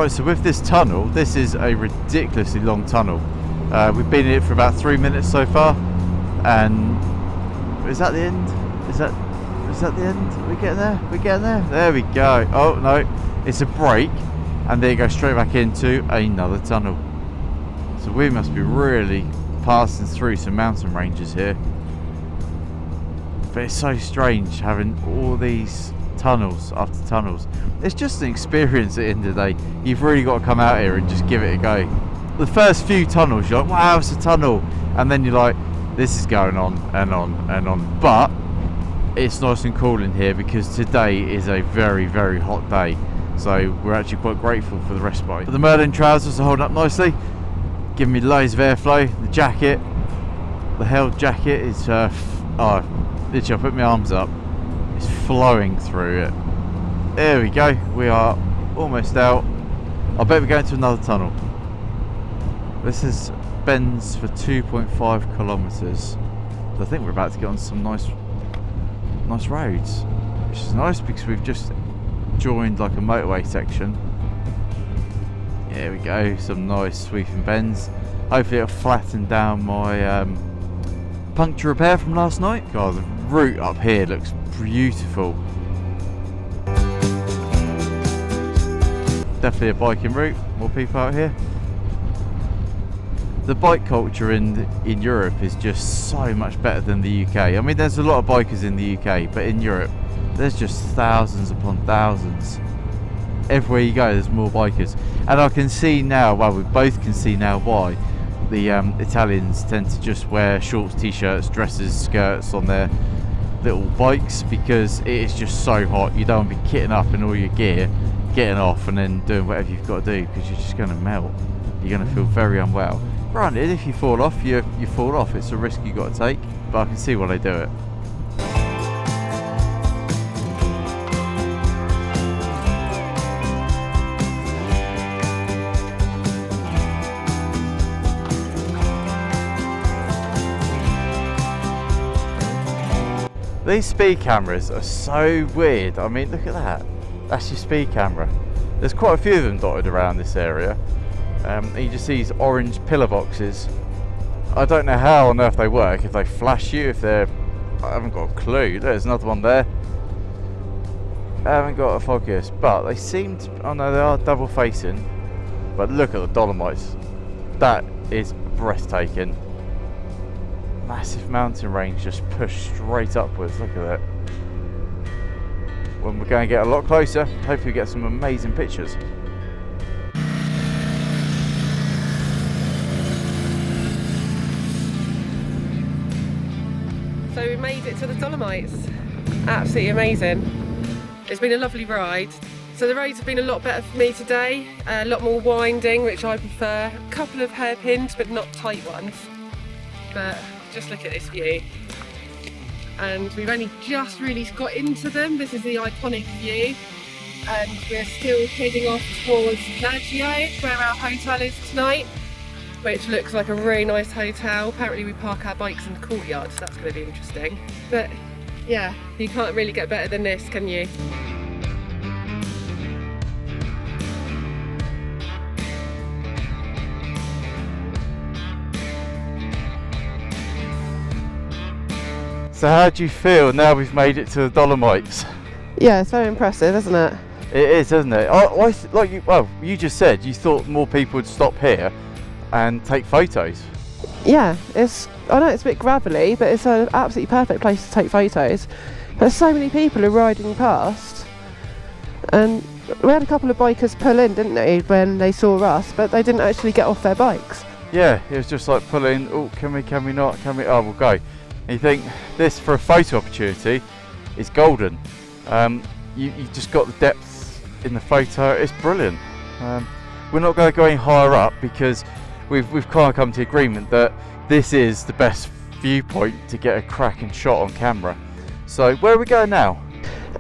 Right, so with this tunnel, this is a ridiculously long tunnel. We've been in it for about 3 minutes so far, and is that the end? Is that the end? Are we getting there? We're getting there? There we go. Oh no, it's a break, and then you go straight back into another tunnel. So we must be really passing through some mountain ranges here. But it's so strange having all these tunnels after tunnels. It's just an experience at the end of the day. You've really got to come out here and just give it a go. The first few tunnels you're like, wow, it's a tunnel, and then you're like, this is going on and on and on. But it's nice and cool in here because today is a very, very hot day, so we're actually quite grateful for the respite. But the Merlin trousers are holding up nicely, giving me loads of airflow. The jacket, the held jacket is literally, I put my arms up, it's flowing through it. There we go, we are almost out. I bet we're going to another tunnel. This is bends for 2.5 kilometers. I think we're about to get on some nice roads, which is nice because we've just joined like a motorway section. There we go, some nice sweeping bends. Hopefully it'll flatten down my puncture repair from last night. God, the route up here looks beautiful. Definitely a biking route, more people out here. The bike culture in Europe is just so much better than the UK. I mean, there's a lot of bikers in the UK, but in Europe there's just thousands upon thousands. Everywhere you go there's more bikers, and I can see now, well, we both can see now why the Italians tend to just wear shorts, t-shirts, dresses, skirts on their little bikes, because it is just so hot. You don't want to be kitting up in all your gear, getting off and then doing whatever you've got to do, because you're just going to melt. You're going to feel very unwell. Granted, if you fall off, you fall off. It's a risk you got to take, but I can see why they do it. These speed cameras are so weird. I mean, look at that. That's your speed camera. There's quite a few of them dotted around this area. And you just see these orange pillar boxes. I don't know how on earth they work, if they flash you, if they're... I haven't got a clue. There's another one there. I haven't got a focus, but they seem to... Oh no, they are double facing. But look at the Dolomites. That is breathtaking. Massive mountain range just pushed straight upwards. Look at that. When we're going to get a lot closer, hopefully get some amazing pictures. So we made it to the Dolomites. Absolutely amazing. It's been a lovely ride. So the roads have been a lot better for me today. A lot more winding, which I prefer. A couple of hairpins, but not tight ones. But just look at this view. And we've only just really got into them. This is the iconic view. And we're still heading off towards Naggio, where our hotel is tonight, which looks like a really nice hotel. Apparently we park our bikes in the courtyard, so that's going to be interesting. But yeah, you can't really get better than this, can you? So how do you feel now we've made it to the Dolomites? Yeah, it's very impressive, isn't it? It is, isn't it? You just said you thought more people would stop here and take photos. Yeah, I know it's a bit gravelly, but it's an absolutely perfect place to take photos. There's so many people who are riding past, and we had a couple of bikers pull in, didn't they, when they saw us, but they didn't actually get off their bikes. Yeah, it was just like pull in, oh, can we not, oh, we'll go. And you think, this for a photo opportunity is golden. You just got the depth in the photo, it's brilliant. We're not going to go any higher up because we've kind of come to agreement that this is the best viewpoint to get a cracking shot on camera. So where are we going now?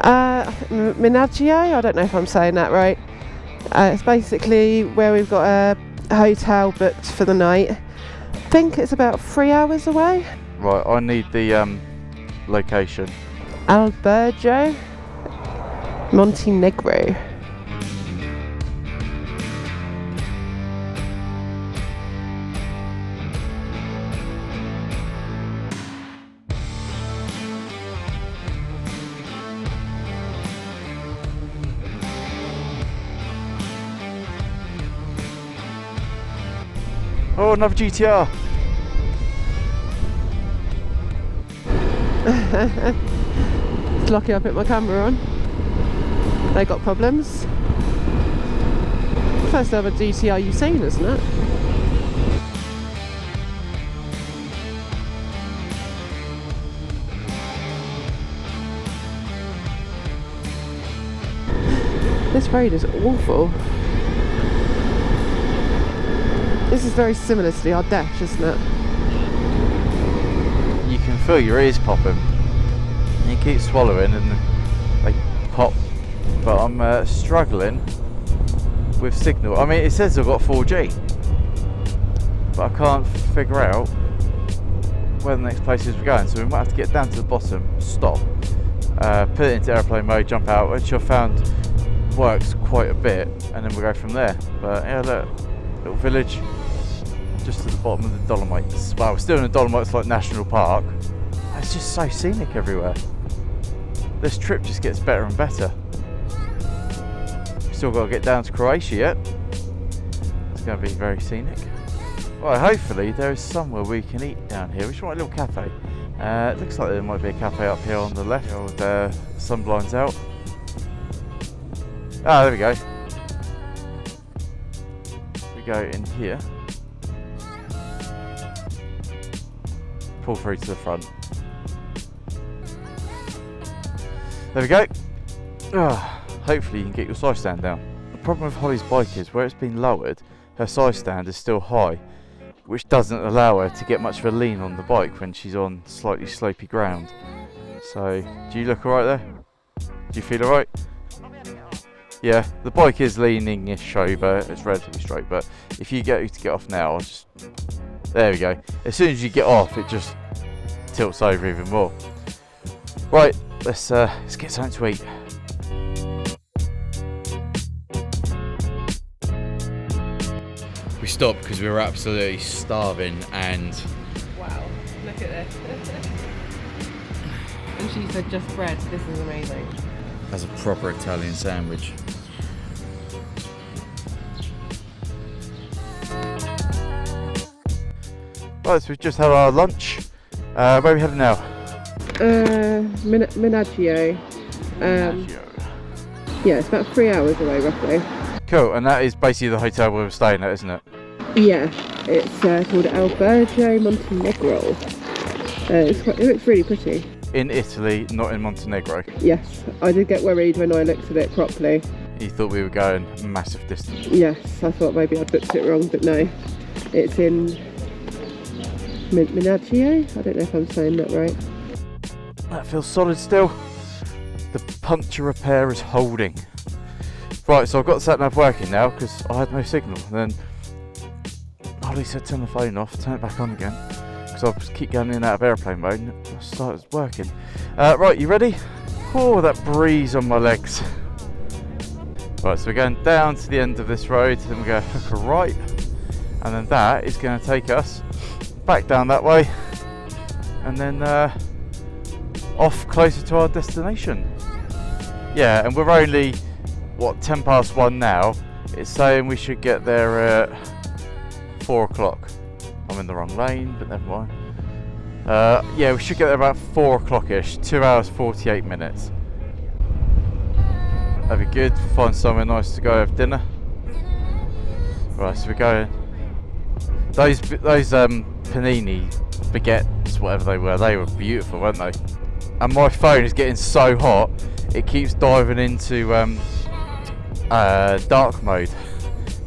Naggio, I don't know if I'm saying that right. It's basically where we've got a hotel booked for the night. I think it's about 3 hours away. Right, I need the location. Albergo, Montenegro. Oh, another GTR. It's lucky I put my camera on. They got problems. First ever GTR you've seen, isn't it? This road is awful. This is very similar to the Ardèche, isn't it? You can feel your ears popping. You keep swallowing and they pop. But I'm struggling with signal. I mean, it says I've got 4G, but I can't figure out where the next place is we're going. So we might have to get down to the bottom, stop, put it into airplane mode, jump out, which I found works quite a bit, and then we'll go from there. But yeah, look, little village just at the bottom of the Dolomites. Well, we're still in the Dolomites, like National Park. It's just so scenic everywhere. This trip just gets better and better. Still got to get down to Croatia yet. It's going to be very scenic. Well, hopefully there is somewhere we can eat down here. We should want a little cafe. It looks like there might be a cafe up here on the left with the sun blinds out. Ah, there we go. We go in here. Pull through to the front. There we go. Hopefully you can get your side stand down. The problem with Holly's bike is where it's been lowered, her side stand is still high, which doesn't allow her to get much of a lean on the bike when she's on slightly slopey ground. So, do you look alright there? Do you feel alright? Yeah, the bike is leaning-ish over, it's relatively straight, but if you get to get off now, I'll just... There we go. As soon as you get off, it just tilts over even more. Right, let's get something to eat. We stopped because we were absolutely starving and... Wow, look at this. And she said just bread, this is amazing. As a proper Italian sandwich. Right, so we've just had our lunch. Where are we heading now? Menaggio. Yeah, it's about 3 hours away roughly. Cool, and that is basically the hotel we were staying at, isn't it? Yeah, it's called Albergo Montenegro. It looks really pretty. In Italy, not in Montenegro. Yes, I did get worried when I looked at it properly. You thought we were going massive distance. Yes, I thought maybe I'd booked it wrong, but no. It's in Menaggio? I don't know if I'm saying that right. That feels solid still. The puncture repair is holding. Right, so I've got the sat-nav working now because I had no signal. And then Holly said turn the phone off, turn it back on again. Because I'll just keep going in and out of airplane mode and it started working. Right, you ready? Oh, that breeze on my legs. Right, so we're going down to the end of this road, then we're going to hook a right. And then that is going to take us back down that way. And then off closer to our destination. Yeah, and we're only... what, 10 past 1 now. It's saying we should get there at 4 o'clock. I'm in the wrong lane, but never mind. Yeah, we should get there about 4 o'clock-ish. 2 hours 48 minutes. That'd be good. Find somewhere nice to go have dinner. Right, so we're going. Those panini baguettes, whatever they were beautiful, weren't they? And my phone is getting so hot, it keeps diving into dark mode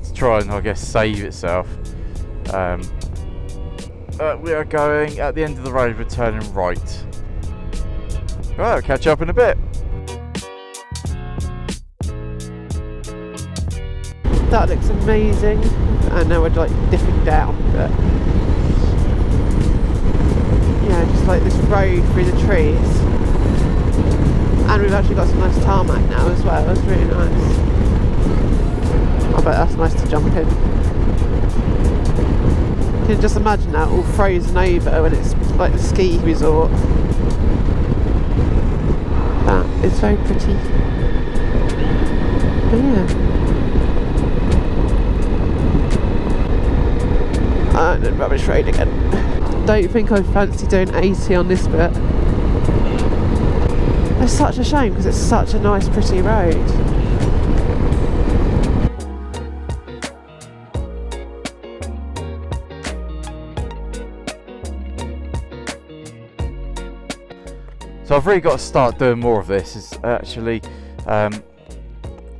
to try and, I guess, save itself. We are going at the end of the road, we're turning right. Right, I'll catch up in a bit. That looks amazing. I know we're like dipping down, but yeah, just like this road through the trees. And we've actually got some nice tarmac now as well. It's really nice. I bet that's nice to jump in. You can just imagine that all frozen over when it's like a ski resort. That is very pretty. But yeah. And then rubbish road again. Don't think I fancy doing 80 on this bit. It's such a shame because it's such a nice pretty road. So I've really got to start doing more of this. It's actually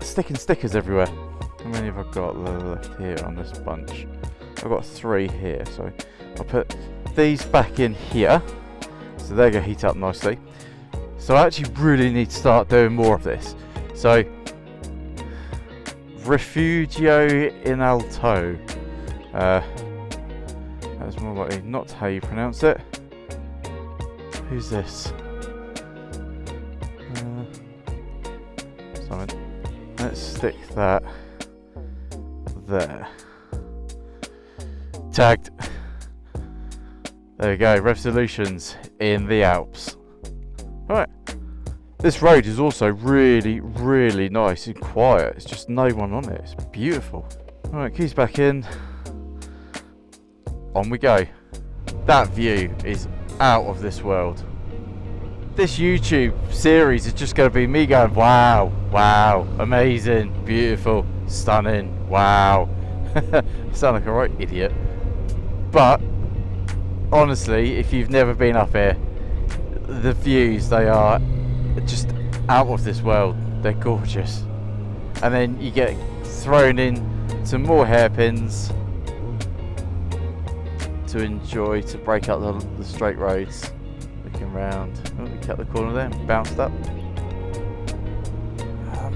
sticking stickers everywhere. How many have I got left here on this bunch? I've got 3 here, so I'll put these back in here, so they're going to heat up nicely. So I actually really need to start doing more of this. So Refugio in Alto, that's more likely not how you pronounce it. Who's this? Something. Let's stick that there. Tagged. There we go, Resolutions in the Alps. Alright. This road is also really, really nice and quiet. It's just no one on it. It's beautiful. Alright, keys back in. On we go. That view is out of this world. This YouTube series is just going to be me going, wow, wow, amazing, beautiful, stunning, wow. I sound like a right idiot. But honestly, if you've never been up here, the views, they are just out of this world. They're gorgeous. And then you get thrown in to more hairpins to enjoy, to break up the straight roads. Looking round. Oh, we cut the corner there, bounced up.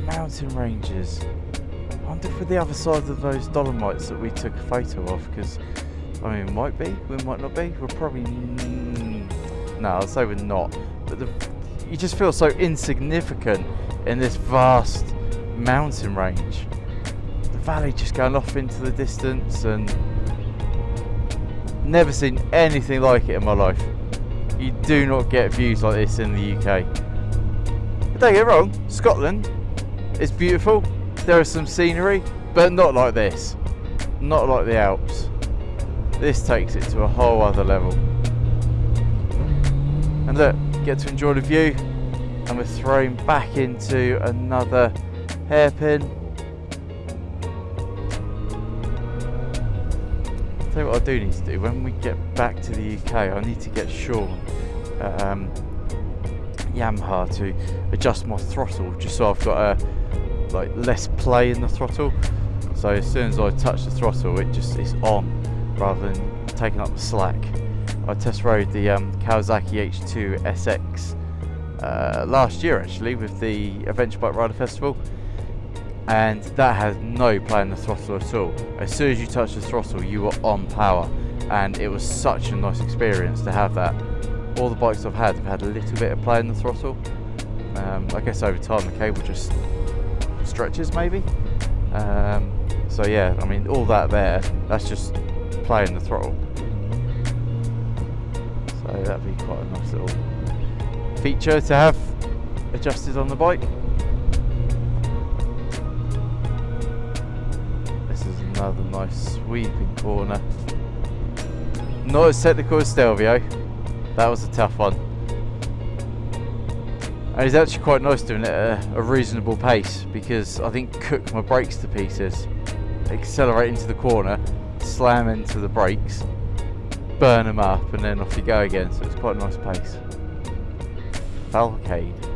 Mountain ranges. I wonder if we're the other side of those Dolomites that we took a photo of, because I mean, we might be, we might not be. We're probably no, I'll say we're not. But you just feel so insignificant in this vast mountain range. The valley just going off into the distance, and never seen anything like it in my life. You do not get views like this in the UK. But don't get wrong, Scotland is beautiful. There is some scenery, but not like this. Not like the Alps. This takes it to a whole other level. And look, get to enjoy the view, and we're thrown back into another hairpin. Tell you what I do need to do, when we get back to the UK, I need to get Sean Yamaha to adjust my throttle, just so I've got like less play in the throttle. So as soon as I touch the throttle, it just is on, rather than taking up the slack. I test rode the Kawasaki H2 SX last year actually with the Adventure Bike Rider Festival, and that has no play in the throttle at all. As soon as you touch the throttle, you are on power, and it was such a nice experience to have that. All the bikes I've had have had a little bit of play in the throttle. I guess over time the cable just stretches maybe. So yeah, I mean, all that there, that's just playing the throttle. So that'd be quite a nice little feature to have adjusted on the bike. This is another nice sweeping corner. Not as technical as Stelvio. That was a tough one. And it's actually quite nice doing it at a reasonable pace, because I think cook my brakes to pieces. Accelerate into the corner, slam into the brakes, burn them up, and then off you go again. So it's quite a nice pace. Falcade.